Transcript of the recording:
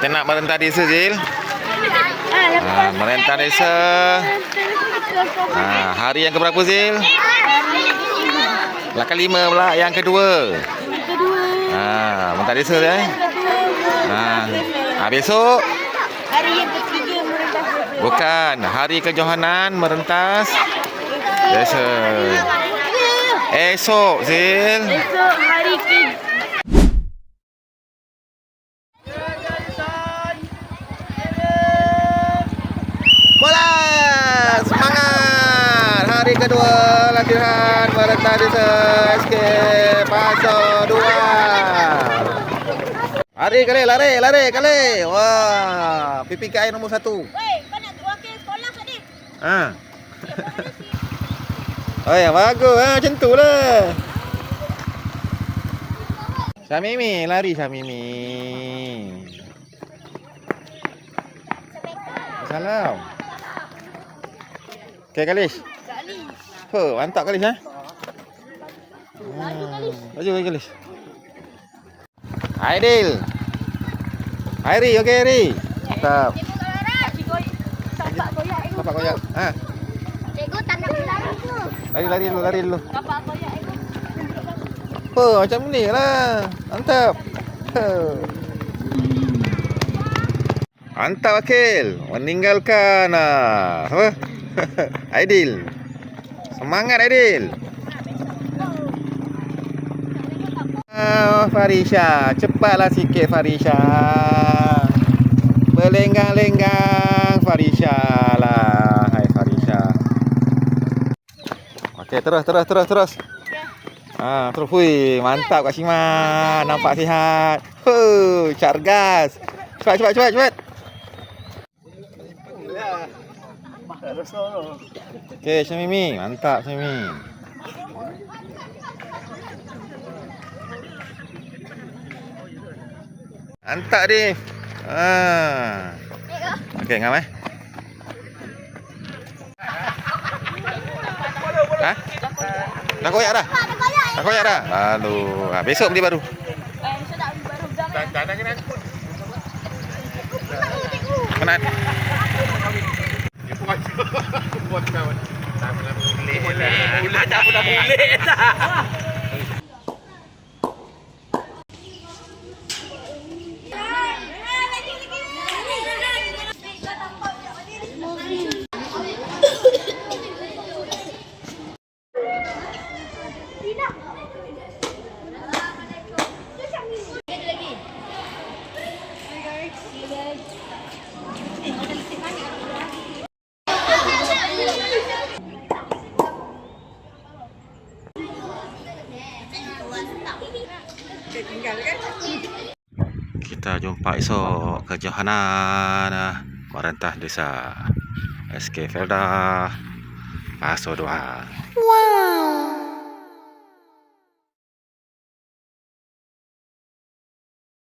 Kita nak merentah desa, Zil. Merentah desa. Hari yang keberapa, Zil? Lah kelima pula, yang kedua. Merentah desa ya. Besok Hari yang ketiga merentas desa. bukan hari kejohanan merentas desa. Esok, Zil. Esok hari ke Bola! Semangat! Hari kedua latihan merentas desa SK Paso 2. Lari kali. Wah, PPKI nombor 1. Weh, kau nak wakil sekolah kat ni? Oh ya, bagus. Macam tu lah. Syamimi, lari Syamimi. Salam. Okay, Kalish. Mantap Kalish, ha? Laju Kalish. Aidil. Airi, okey Airi. Mantap. Tapak koyak ego. Bapak koyak. Ego tak nak lari tu. Lari dulu. Tapak koyak ego. Macam ni lah. Mantap. Mantap Akil. Meninggalkan apa? Aidil. Semangat Aidil. Farisha, cepatlah sikit Farisha. Berlenggang-lenggang Farisha lah. Hai Farisha. Okey, terus. Terus. Hui, mantap Kak Shima. Nampak sihat. Cargas. Cepat. Okey, Syamimi. Mantap Syamimi. Mantap dia. Okey, ngam Dah koyak dah? Dah koyak dah? Lalu, besok beli baru. Esok tak beli baru jangan. Tak kena. Kena. Buat kawan. Tak pernah boleh lah. Kita jumpa esok kejohanan merentas desa SK Felda Paso 2.